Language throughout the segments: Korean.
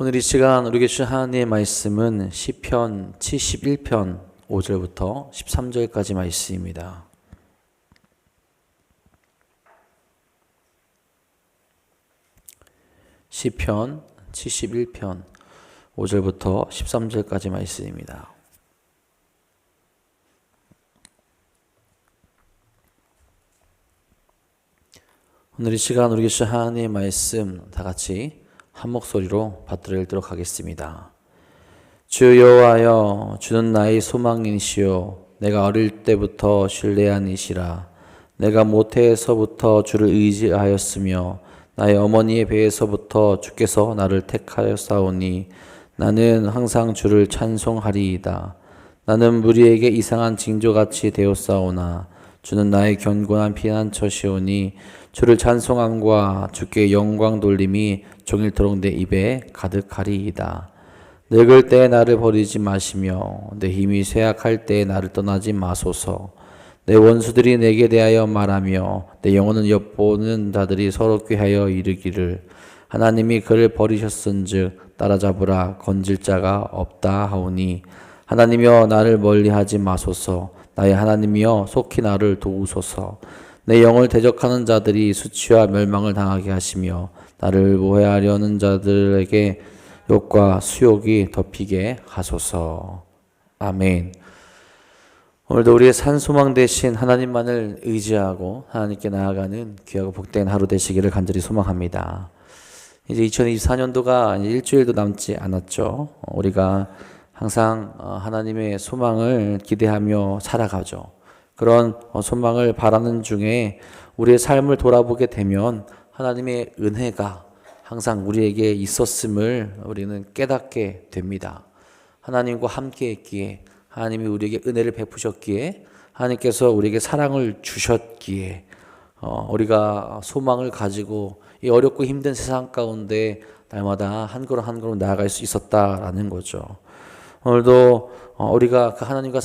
오늘 이 시간 우리에게 주신 하나님의 말씀은 시편 71편 5절부터 13절까지 말씀입니다. 시편 71편 5절부터 13절까지 말씀입니다. 오늘 이 시간 우리에게 주신 하나님의 말씀 다 같이 한 목소리로 받들어 읽도록 하겠습니다. 주 여호와여, 주는 나의 소망이시요 내가 어릴 때부터 신뢰한 이시라. 내가 모태에서부터 주를 의지하였으며 나의 어머니의 배에서부터 주께서 나를 택하였사오니 나는 항상 주를 찬송하리이다. 나는 무리에게 이상한 징조같이 되었사오나 주는 나의 견고한 피난처시오니 주를 찬송함과 주께 영광 돌림이 종일토록 내 입에 가득하리이다. 늙을 때에 나를 버리지 마시며 내 힘이 쇠약할 때에 나를 떠나지 마소서. 내 원수들이 내게 대하여 말하며 내 영혼을 엿보는 자들이 서로 꾀하여 이르기를 하나님이 그를 버리셨은즉 따라잡으라 건질 자가 없다 하오니 하나님이여 나를 멀리하지 마소서. 나의 하나님이여 속히 나를 도우소서. 내 영을 대적하는 자들이 수치와 멸망을 당하게 하시며 나를 모해하려는 자들에게 욕과 수욕이 덮이게 하소서. 아멘. 오늘도 우리의 산소망 대신 하나님만을 의지하고 하나님께 나아가는 귀하고 복된 하루 되시기를 간절히 소망합니다. 이제 2024년도가 일주일도 남지 않았죠. 우리가 항상 하나님의 소망을 기대하며 살아가죠. 그런 소망을 바라는 중에 우리의 삶을 돌아보게 되면 하나님의 은혜가 항상 우리에게 있었음을 우리는 깨닫게 됩니다. 하나님과 함께 했기에, 하나님이 우리에게 은혜를 베푸셨기에, 하나님께서 우리에게 사랑을 주셨기에 우리가 소망을 가지고 이 어렵고 힘든 세상 가운데 날마다 한 걸음 한 걸음 나아갈 수 있었다라는 거죠. 오늘도 우리가 그 하나님의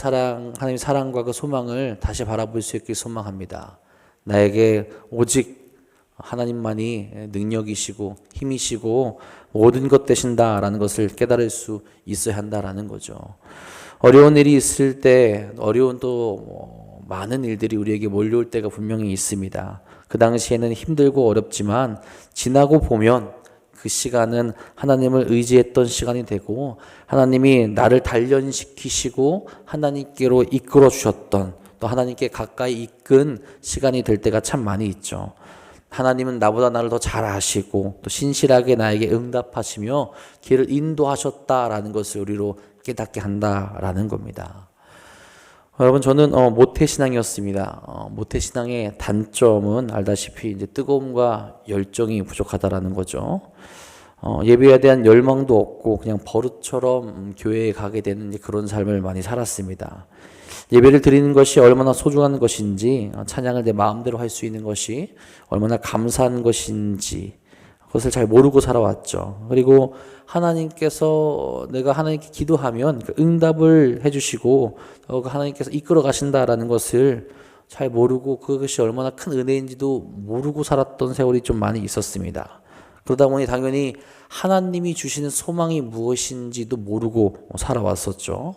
사랑과 그 소망을 다시 바라볼 수 있길 소망합니다. 나에게 오직 하나님만이 능력이시고 힘이시고 모든 것 되신다라는 것을 깨달을 수 있어야 한다라는 거죠. 어려운 일이 있을 때 어려운 또 많은 일들이 우리에게 몰려올 때가 분명히 있습니다. 그 당시에는 힘들고 어렵지만 지나고 보면 그 시간은 하나님을 의지했던 시간이 되고 하나님이 나를 단련시키시고 하나님께로 이끌어 주셨던 또 하나님께 가까이 이끈 시간이 될 때가 참 많이 있죠. 하나님은 나보다 나를 더 잘 아시고 또 신실하게 나에게 응답하시며 길을 인도하셨다라는 것을 우리로 깨닫게 한다라는 겁니다. 여러분, 저는 모태신앙이었습니다. 모태신앙의 단점은 알다시피 이제 뜨거움과 열정이 부족하다라는 거죠. 예배에 대한 열망도 없고 그냥 버릇처럼 교회에 가게 되는 그런 삶을 많이 살았습니다. 예배를 드리는 것이 얼마나 소중한 것인지, 찬양을 내 마음대로 할 수 있는 것이 얼마나 감사한 것인지 그것을 잘 모르고 살아왔죠. 그리고 하나님께서 내가 하나님께 기도하면 응답을 해주시고 하나님께서 이끌어 가신다라는 것을 잘 모르고 그것이 얼마나 큰 은혜인지도 모르고 살았던 세월이 좀 많이 있었습니다. 그러다 보니 당연히 하나님이 주시는 소망이 무엇인지도 모르고 살아왔었죠.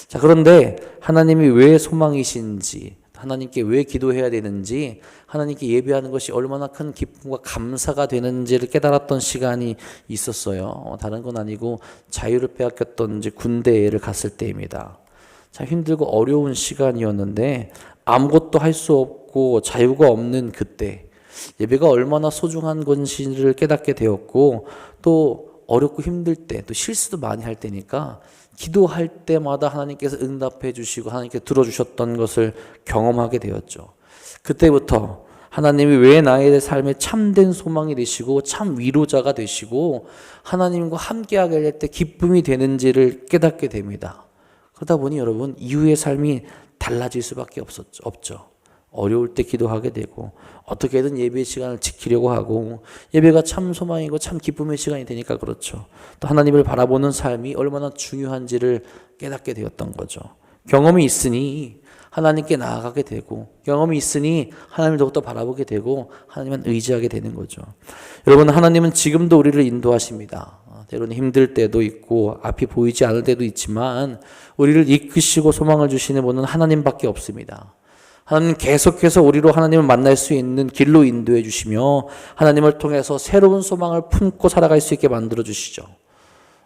자, 그런데 하나님이 왜 소망이신지, 하나님께 왜 기도해야 되는지, 하나님께 예배하는 것이 얼마나 큰 기쁨과 감사가 되는지를 깨달았던 시간이 있었어요. 다른 건 아니고 자유를 빼앗겼던 이제 군대를 갔을 때입니다. 참 힘들고 어려운 시간이었는데 아무것도 할 수 없고 자유가 없는 그때 예배가 얼마나 소중한 건지를 깨닫게 되었고, 또 어렵고 힘들 때, 또 실수도 많이 할 때니까 기도할 때마다 하나님께서 응답해 주시고 하나님께 들어주셨던 것을 경험하게 되었죠. 그때부터 하나님이 왜 나의 삶에 참된 소망이 되시고 참 위로자가 되시고 하나님과 함께하게 될 때 기쁨이 되는지를 깨닫게 됩니다. 그러다 보니 여러분, 이후의 삶이 달라질 수밖에 없죠. 어려울 때 기도하게 되고 어떻게든 예배 시간을 지키려고 하고 예배가 참 소망이고 참 기쁨의 시간이 되니까 그렇죠. 또 하나님을 바라보는 삶이 얼마나 중요한지를 깨닫게 되었던 거죠. 경험이 있으니 하나님께 나아가게 되고 경험이 있으니 하나님을 더욱더 바라보게 되고 하나님만 의지하게 되는 거죠. 여러분, 하나님은 지금도 우리를 인도하십니다. 때로는 힘들 때도 있고 앞이 보이지 않을 때도 있지만 우리를 이끄시고 소망을 주시는 분은 하나님밖에 없습니다. 하나님 계속해서 우리로 하나님을 만날 수 있는 길로 인도해 주시며 하나님을 통해서 새로운 소망을 품고 살아갈 수 있게 만들어 주시죠.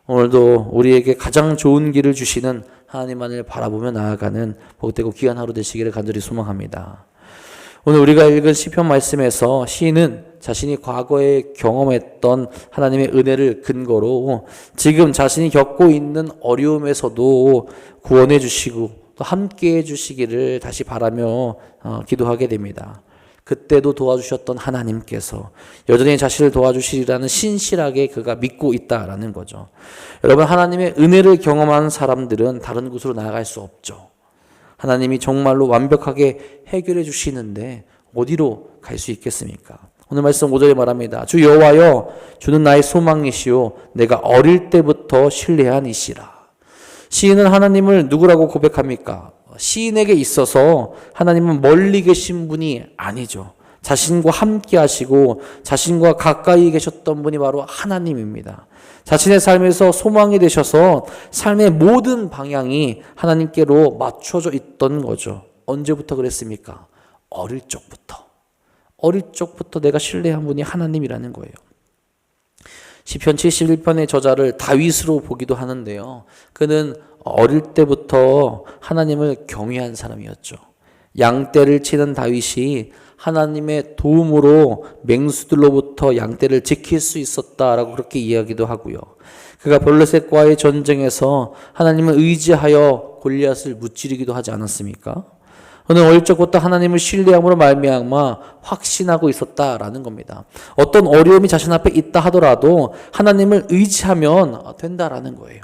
오늘도 우리에게 가장 좋은 길을 주시는 하나님만을 바라보며 나아가는 복되고 귀한 하루 되시기를 간절히 소망합니다. 오늘 우리가 읽은 시편 말씀에서 시인은 자신이 과거에 경험했던 하나님의 은혜를 근거로 지금 자신이 겪고 있는 어려움에서도 구원해 주시고 또 함께 해 주시기를 다시 바라며 기도하게 됩니다. 그때도 도와주셨던 하나님께서 여전히 자신을 도와주시리라는 신실하게 그가 믿고 있다라는 거죠. 여러분, 하나님의 은혜를 경험한 사람들은 다른 곳으로 나아갈 수 없죠. 하나님이 정말로 완벽하게 해결해 주시는데 어디로 갈 수 있겠습니까? 오늘 말씀 5절에 말합니다. 주 여호와여, 주는 나의 소망이시요 내가 어릴 때부터 신뢰한 이시라. 시인은 하나님을 누구라고 고백합니까? 시인에게 있어서 하나님은 멀리 계신 분이 아니죠. 자신과 함께 하시고 자신과 가까이 계셨던 분이 바로 하나님입니다. 자신의 삶에서 소망이 되셔서 삶의 모든 방향이 하나님께로 맞춰져 있던 거죠. 언제부터 그랬습니까? 어릴 적부터 내가 신뢰한 분이 하나님이라는 거예요. 시편 71편의 저자를 다윗으로 보기도 하는데요. 그는 어릴 때부터 하나님을 경외한 사람이었죠. 양떼를 치는 다윗이 하나님의 도움으로 맹수들로부터 양떼를 지킬 수 있었다라고 그렇게 이야기도 하고요. 그가 블레셋과의 전쟁에서 하나님을 의지하여 골리앗을 무찌르기도 하지 않았습니까? 그는 어릴 적부터 하나님을 신뢰함으로 말미암아 확신하고 있었다라는 겁니다. 어떤 어려움이 자신 앞에 있다 하더라도 하나님을 의지하면 된다라는 거예요.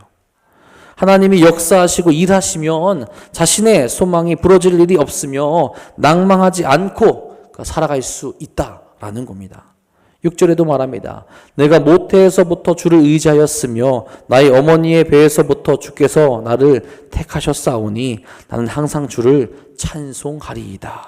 하나님이 역사하시고 일하시면 자신의 소망이 부러질 일이 없으며 낭망하지 않고 살아갈 수 있다라는 겁니다. 6절에도 말합니다. 내가 모태에서부터 주를 의지하였으며 나의 어머니의 배에서부터 주께서 나를 택하셨사오니 나는 항상 주를 찬송하리이다.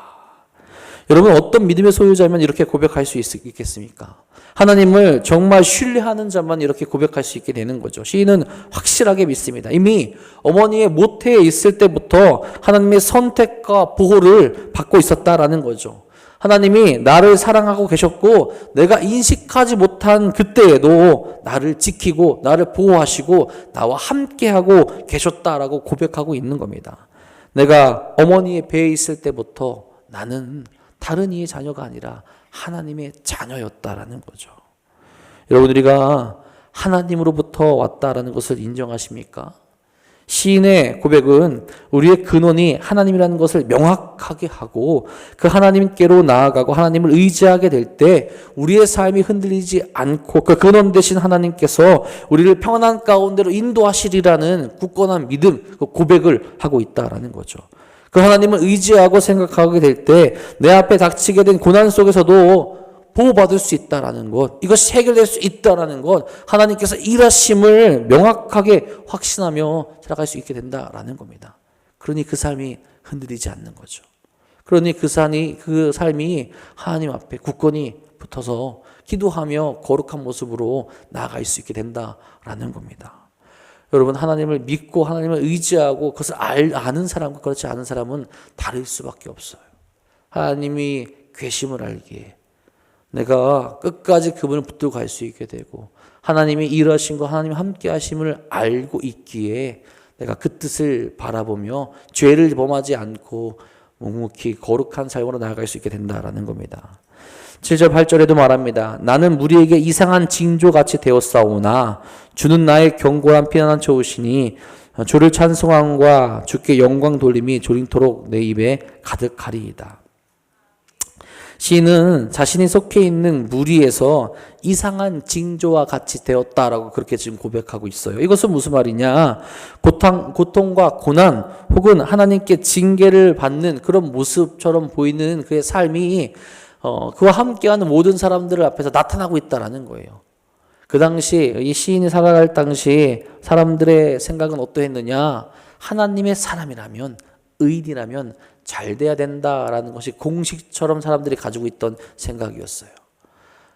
여러분, 어떤 믿음의 소유자면 이렇게 고백할 수 있겠습니까? 하나님을 정말 신뢰하는 자만 이렇게 고백할 수 있게 되는 거죠. 시인은 확실하게 믿습니다. 이미 어머니의 모태에 있을 때부터 하나님의 선택과 보호를 받고 있었다라는 거죠. 하나님이 나를 사랑하고 계셨고 내가 인식하지 못한 그때에도 나를 지키고 나를 보호하시고 나와 함께하고 계셨다라고 고백하고 있는 겁니다. 내가 어머니의 배에 있을 때부터 나는 다른 이의 자녀가 아니라 하나님의 자녀였다라는 거죠. 여러분, 우리가 하나님으로부터 왔다라는 것을 인정하십니까? 시인의 고백은 우리의 근원이 하나님이라는 것을 명확하게 하고 그 하나님께로 나아가고 하나님을 의지하게 될 때 우리의 삶이 흔들리지 않고 그 근원 되신 하나님께서 우리를 평안한 가운데로 인도하시리라는 굳건한 믿음, 그 고백을 하고 있다라는 거죠. 그 하나님을 의지하고 생각하게 될 때 내 앞에 닥치게 된 고난 속에서도 보호받을 수 있다라는 것, 이것이 해결될 수 있다라는 것, 하나님께서 일하심을 명확하게 확신하며 살아갈 수 있게 된다라는 겁니다. 그러니 그 삶이 흔들리지 않는 거죠. 그러니 그 삶이 하나님 앞에 굳건히 붙어서 기도하며 거룩한 모습으로 나아갈 수 있게 된다라는 겁니다. 여러분, 하나님을 믿고 하나님을 의지하고 그것을 아는 사람과 그렇지 않은 사람은 다를 수밖에 없어요. 하나님이 괘씸을 알기에 내가 끝까지 그분을 붙들고 갈 수 있게 되고 하나님이 일하신 거 하나님 함께 하심을 알고 있기에 내가 그 뜻을 바라보며 죄를 범하지 않고 묵묵히 거룩한 삶으로 나아갈 수 있게 된다라는 겁니다. 7절 8절에도 말합니다. 나는 무리에게 이상한 징조같이 되었사오나 주는 나의 견고한 피난한 처우시니 주를 찬송함과 주께 영광 돌림이 조림토록 내 입에 가득하리이다. 시인은 자신이 속해 있는 무리에서 이상한 징조와 같이 되었다라고 그렇게 지금 고백하고 있어요. 이것은 무슨 말이냐? 고통과 고난 혹은 하나님께 징계를 받는 그런 모습처럼 보이는 그의 삶이 그와 함께하는 모든 사람들 앞에서 나타나고 있다라는 거예요. 그 당시 이 시인이 살아갈 당시 사람들의 생각은 어떠했느냐? 하나님의 사람이라면, 의인이라면 잘 돼야 된다라는 것이 공식처럼 사람들이 가지고 있던 생각이었어요.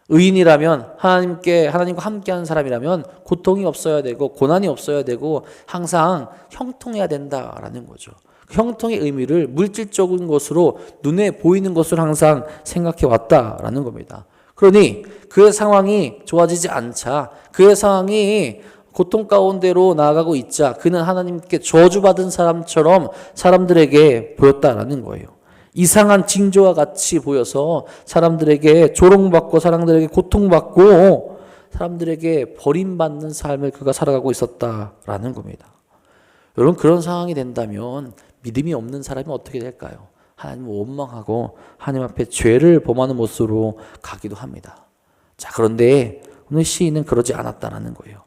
의인이라면 하나님과 함께하는 사람이라면 고통이 없어야 되고 고난이 없어야 되고 항상 형통해야 된다라는 거죠. 형통의 의미를 물질적인 것으로 눈에 보이는 것으로 항상 생각해 왔다라는 겁니다. 그러니 그의 상황이 좋아지지 않자, 그의 상황이 고통 가운데로 나아가고 있자 그는 하나님께 저주받은 사람처럼 사람들에게 보였다라는 거예요. 이상한 징조와 같이 보여서 사람들에게 조롱받고 사람들에게 고통받고 사람들에게 버림받는 삶을 그가 살아가고 있었다라는 겁니다. 여러분, 그런 상황이 된다면 믿음이 없는 사람이 어떻게 될까요? 하나님을 원망하고 하나님 앞에 죄를 범하는 모습으로 가기도 합니다. 자, 그런데 오늘 시인은 그러지 않았다라는 거예요.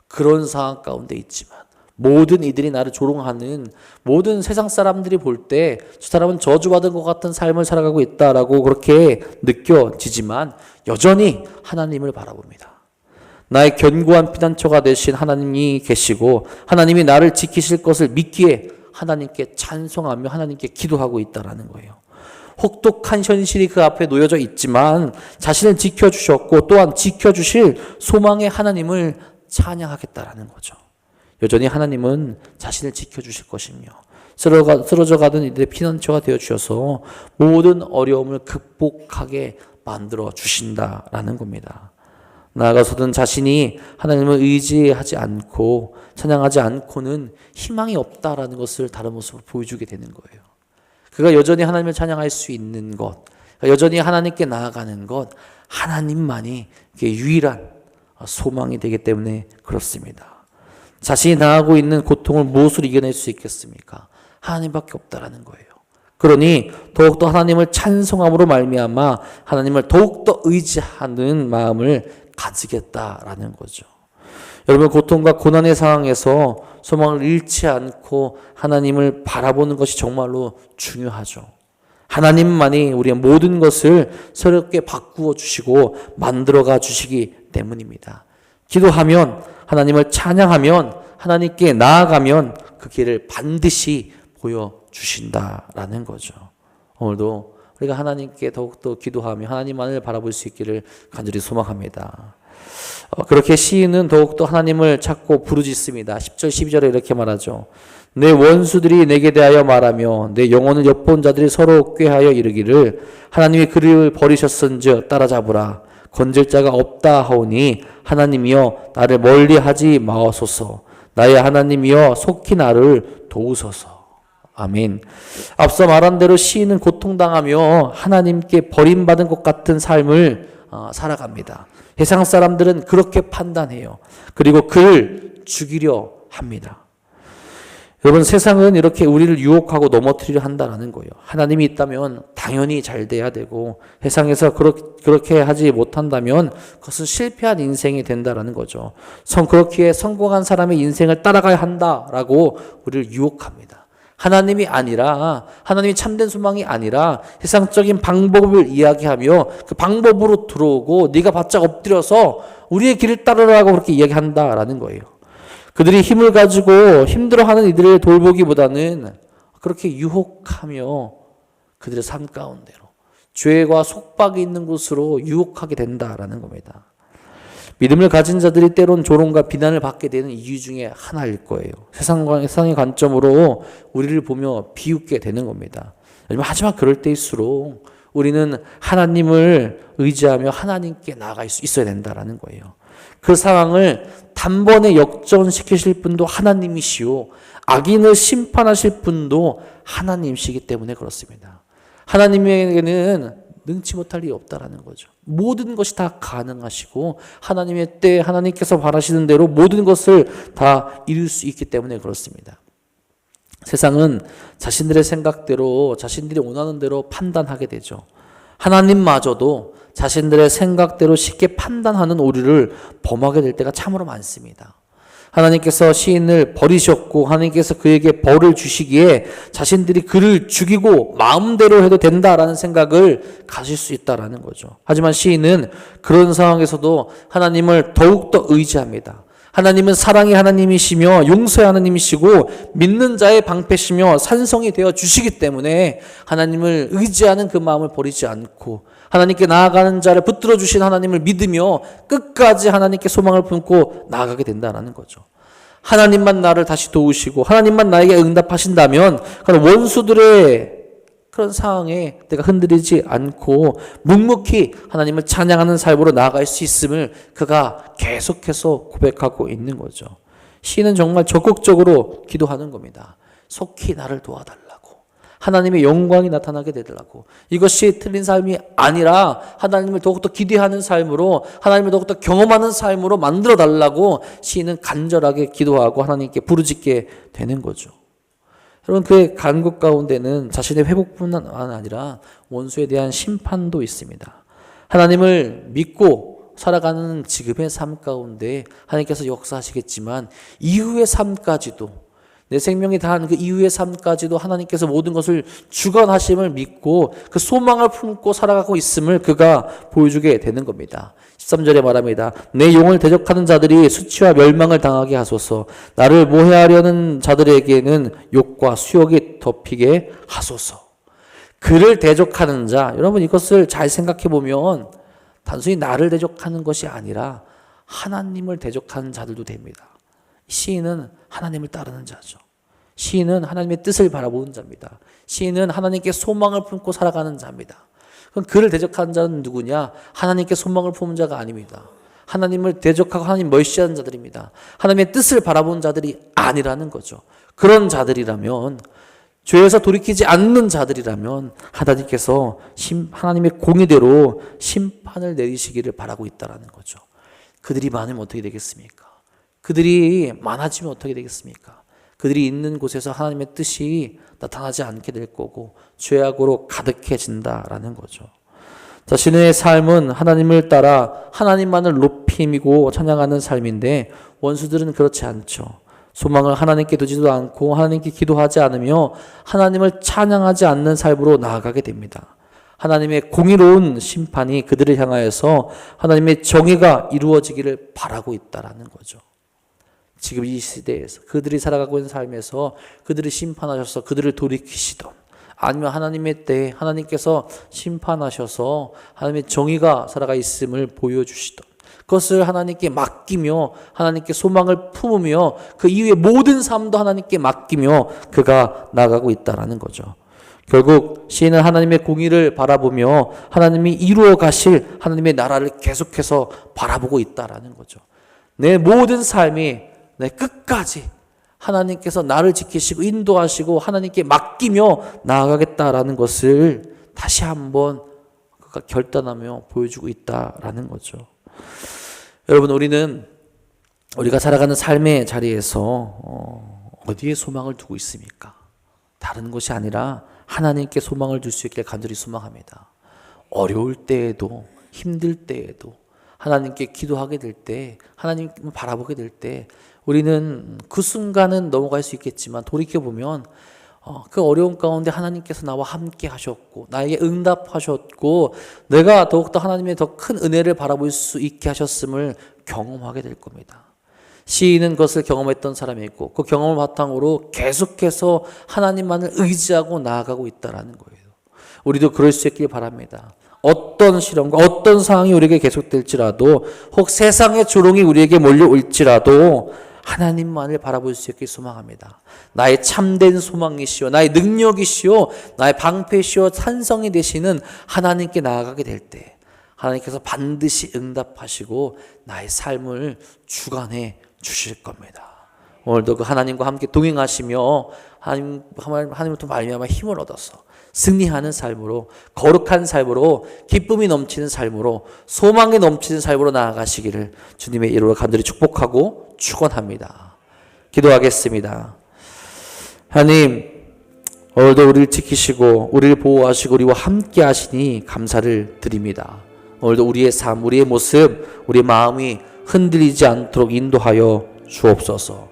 그런 상황 가운데 있지만 모든 이들이 나를 조롱하는 모든 세상 사람들이 볼 때 저 사람은 저주받은 것 같은 삶을 살아가고 있다라고 그렇게 느껴지지만 여전히 하나님을 바라봅니다. 나의 견고한 피난처가 되신 하나님이 계시고 하나님이 나를 지키실 것을 믿기에 하나님께 찬송하며 하나님께 기도하고 있다라는 거예요. 혹독한 현실이 그 앞에 놓여져 있지만 자신을 지켜주셨고 또한 지켜주실 소망의 하나님을 찬양하겠다라는 거죠. 여전히 하나님은 자신을 지켜주실 것이며 쓰러져 가던 이들의 피난처가 되어주셔서 모든 어려움을 극복하게 만들어 주신다라는 겁니다. 나아가서든 자신이 하나님을 의지하지 않고 찬양하지 않고는 희망이 없다라는 것을 다른 모습으로 보여주게 되는 거예요. 그가 여전히 하나님을 찬양할 수 있는 것, 여전히 하나님께 나아가는 것, 하나님만이 유일한 소망이 되기 때문에 그렇습니다. 자신이 당하고 있는 고통을 무엇으로 이겨낼 수 있겠습니까? 하나님밖에 없다라는 거예요. 그러니 더욱더 하나님을 찬송함으로 말미암아 하나님을 더욱더 의지하는 마음을 가지겠다라는 거죠. 여러분, 고통과 고난의 상황에서 소망을 잃지 않고 하나님을 바라보는 것이 정말로 중요하죠. 하나님만이 우리의 모든 것을 새롭게 바꾸어 주시고 만들어가 주시기 때문입니다. 기도하면, 하나님을 찬양하면, 하나님께 나아가면 그 길을 반드시 보여주신다라는 거죠. 오늘도 우리가 하나님께 더욱더 기도하며 하나님만을 바라볼 수 있기를 간절히 소망합니다. 그렇게 시인은 더욱더 하나님을 찾고 부르짖습니다. 10절 12절에 이렇게 말하죠. 내 원수들이 내게 대하여 말하며 내 영혼을 엿본 자들이 서로 꾀하여 이르기를 하나님이 그를 버리셨은즉 따라잡으라. 건질 자가 없다 하오니 하나님이여 나를 멀리하지 마옵소서. 나의 하나님이여 속히 나를 도우소서. 아멘. 앞서 말한 대로 시인은 고통당하며 하나님께 버림받은 것 같은 삶을 살아갑니다. 세상 사람들은 그렇게 판단해요. 그리고 그를 죽이려 합니다. 여러분, 세상은 이렇게 우리를 유혹하고 넘어뜨리려 한다는 거예요. 하나님이 있다면 당연히 잘 돼야 되고 세상에서 그렇게 하지 못한다면 그것은 실패한 인생이 된다는 거죠. 그렇기에 성공한 사람의 인생을 따라가야 한다라고 우리를 유혹합니다. 하나님이 아니라, 하나님이 참된 소망이 아니라 세상적인 방법을 이야기하며 그 방법으로 들어오고 네가 바짝 엎드려서 우리의 길을 따르라고 그렇게 이야기한다라는 거예요. 그들이 힘을 가지고 힘들어하는 이들을 돌보기보다는 그렇게 유혹하며 그들의 삶 가운데로 죄와 속박이 있는 곳으로 유혹하게 된다라는 겁니다. 믿음을 가진 자들이 때론 조롱과 비난을 받게 되는 이유 중에 하나일 거예요. 세상의 관점으로 우리를 보며 비웃게 되는 겁니다. 하지만 그럴 때일수록 우리는 하나님을 의지하며 하나님께 나아갈 수 있어야 된다라는 거예요. 그 상황을 단번에 역전시키실 분도 하나님이시오, 악인을 심판하실 분도 하나님이시기 때문에 그렇습니다. 하나님에게는 능치 못할 일이 없다라는 거죠. 모든 것이 다 가능하시고 하나님의 때 하나님께서 바라시는 대로 모든 것을 다 이룰 수 있기 때문에 그렇습니다. 세상은 자신들의 생각대로 자신들이 원하는 대로 판단하게 되죠. 하나님마저도 자신들의 생각대로 쉽게 판단하는 오류를 범하게 될 때가 참으로 많습니다. 하나님께서 시인을 버리셨고 하나님께서 그에게 벌을 주시기에 자신들이 그를 죽이고 마음대로 해도 된다라는 생각을 가질 수 있다라는 거죠. 하지만 시인은 그런 상황에서도 하나님을 더욱더 의지합니다. 하나님은 사랑의 하나님이시며 용서의 하나님이시고 믿는 자의 방패시며 산성이 되어 주시기 때문에 하나님을 의지하는 그 마음을 버리지 않고 하나님께 나아가는 자를 붙들어 주신 하나님을 믿으며 끝까지 하나님께 소망을 품고 나아가게 된다는 거죠. 하나님만 나를 다시 도우시고 하나님만 나에게 응답하신다면 그런 원수들의 그런 상황에 내가 흔들리지 않고 묵묵히 하나님을 찬양하는 삶으로 나아갈 수 있음을 그가 계속해서 고백하고 있는 거죠. 시인은 정말 적극적으로 기도하는 겁니다. 속히 나를 도와달라고. 하나님의 영광이 나타나게 되더라고. 이것이 틀린 삶이 아니라 하나님을 더욱더 기대하는 삶으로 하나님을 더욱더 경험하는 삶으로 만들어 달라고 시인은 간절하게 기도하고 하나님께 부르짖게 되는 거죠. 여러분, 그의 간구 가운데는 자신의 회복뿐만 아니라 원수에 대한 심판도 있습니다. 하나님을 믿고 살아가는 지금의 삶 가운데 하나님께서 역사하시겠지만 이후의 삶까지도 내 생명이 다한 그 이후의 삶까지도 하나님께서 모든 것을 주관하심을 믿고 그 소망을 품고 살아가고 있음을 그가 보여주게 되는 겁니다. 13절에 말합니다. 내 용을 대적하는 자들이 수치와 멸망을 당하게 하소서. 나를 모해하려는 자들에게는 욕과 수욕이 덮이게 하소서. 그를 대적하는 자, 여러분 이것을 잘 생각해 보면 단순히 나를 대적하는 것이 아니라 하나님을 대적하는 자들도 됩니다. 시인은 하나님을 따르는 자죠. 시인은 하나님의 뜻을 바라보는 자입니다. 시인은 하나님께 소망을 품고 살아가는 자입니다. 그럼 그를 대적하는 자는 누구냐? 하나님께 소망을 품은 자가 아닙니다. 하나님을 대적하고 하나님 멀시하는 자들입니다. 하나님의 뜻을 바라보는 자들이 아니라는 거죠. 그런 자들이라면, 죄에서 돌이키지 않는 자들이라면 하나님께서 하나님의 공의대로 심판을 내리시기를 바라고 있다는 거죠. 그들이 많으면 어떻게 되겠습니까? 그들이 많아지면 어떻게 되겠습니까? 그들이 있는 곳에서 하나님의 뜻이 나타나지 않게 될 거고 죄악으로 가득해진다라는 거죠. 자신의 삶은 하나님을 따라 하나님만을 높이고 찬양하는 삶인데 원수들은 그렇지 않죠. 소망을 하나님께 두지도 않고 하나님께 기도하지 않으며 하나님을 찬양하지 않는 삶으로 나아가게 됩니다. 하나님의 공의로운 심판이 그들을 향하여서 하나님의 정의가 이루어지기를 바라고 있다라는 거죠. 지금 이 시대에서 그들이 살아가고 있는 삶에서 그들을 심판하셔서 그들을 돌이키시던 아니면 하나님의 때에 하나님께서 심판하셔서 하나님의 정의가 살아가 있음을 보여주시던 그것을 하나님께 맡기며 하나님께 소망을 품으며 그 이후의 모든 삶도 하나님께 맡기며 그가 나아가고 있다는 거죠. 결국 시인은 하나님의 공의를 바라보며 하나님이 이루어 가실 하나님의 나라를 계속해서 바라보고 있다는 거죠. 내 모든 삶이 내 끝까지 하나님께서 나를 지키시고 인도하시고 하나님께 맡기며 나아가겠다라는 것을 다시 한번 그가 결단하며 보여주고 있다라는 거죠. 여러분, 우리가 살아가는 삶의 자리에서 어디에 소망을 두고 있습니까? 다른 것이 아니라 하나님께 소망을 둘 수 있길 간절히 소망합니다. 어려울 때에도 힘들 때에도 하나님께 기도하게 될 때 하나님을 바라보게 될 때 우리는 그 순간은 넘어갈 수 있겠지만 돌이켜보면 그 어려운 가운데 하나님께서 나와 함께 하셨고 나에게 응답하셨고 내가 더욱더 하나님의 더 큰 은혜를 바라볼 수 있게 하셨음을 경험하게 될 겁니다. 시인은 그것을 경험했던 사람이고 그 경험을 바탕으로 계속해서 하나님만을 의지하고 나아가고 있다는 거예요. 우리도 그럴 수 있길 바랍니다. 어떤 시련과 어떤 상황이 우리에게 계속될지라도 혹 세상의 조롱이 우리에게 몰려올지라도 하나님만을 바라볼 수 있길 소망합니다. 나의 참된 소망이시오, 나의 능력이시오, 나의 방패시오, 산성이 되시는 하나님께 나아가게 될 때 하나님께서 반드시 응답하시고 나의 삶을 주관해 주실 겁니다. 오늘도 그 하나님과 함께 동행하시며 하나님부터 말미암아 힘을 얻어서 승리하는 삶으로 거룩한 삶으로 기쁨이 넘치는 삶으로 소망이 넘치는 삶으로 나아가시기를 주님의 이름으로 간절히 축복하고 축원합니다. 기도하겠습니다. 하나님, 오늘도 우리를 지키시고 우리를 보호하시고 우리와 함께 하시니 감사를 드립니다. 오늘도 우리의 삶, 우리의 모습, 우리의 마음이 흔들리지 않도록 인도하여 주옵소서.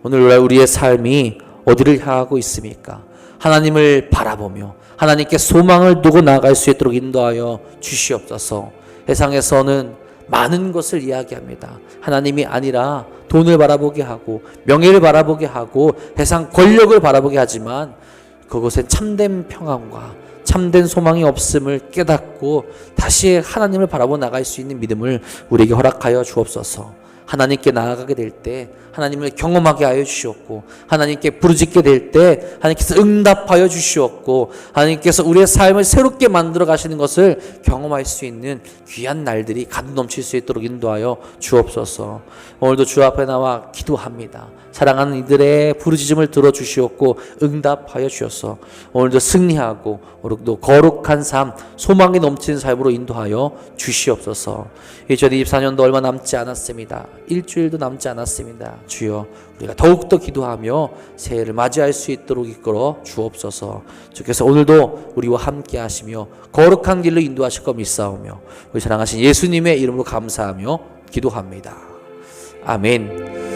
오늘 우리의 삶이 어디를 향하고 있습니까? 하나님을 바라보며 하나님께 소망을 두고 나아갈 수 있도록 인도하여 주시옵소서. 세상에서는 많은 것을 이야기합니다. 하나님이 아니라 돈을 바라보게 하고 명예를 바라보게 하고 세상 권력을 바라보게 하지만 그곳엔 참된 평안과 참된 소망이 없음을 깨닫고 다시 하나님을 바라보 나갈 수 있는 믿음을 우리에게 허락하여 주옵소서. 하나님께 나아가게 될 때 하나님을 경험하게 하여 주시옵고, 하나님께 부르짖게 될 때 하나님께서 응답하여 주시옵고, 하나님께서 우리의 삶을 새롭게 만들어 가시는 것을 경험할 수 있는 귀한 날들이 가득 넘칠 수 있도록 인도하여 주옵소서. 오늘도 주 앞에 나와 기도합니다. 사랑하는 이들의 부르짖음을 들어주시옵고 응답하여 주셔서 오늘도 승리하고 오늘도 거룩한 삶, 소망이 넘치는 삶으로 인도하여 주시옵소서. 2024년도 얼마 남지 않았습니다. 일주일도 남지 않았습니다. 주여, 우리가 더욱더 기도하며 새해를 맞이할 수 있도록 이끌어 주옵소서. 주께서 오늘도 우리와 함께 하시며 거룩한 길로 인도하실 것 믿사오며 우리 사랑하신 예수님의 이름으로 감사하며 기도합니다. 아멘.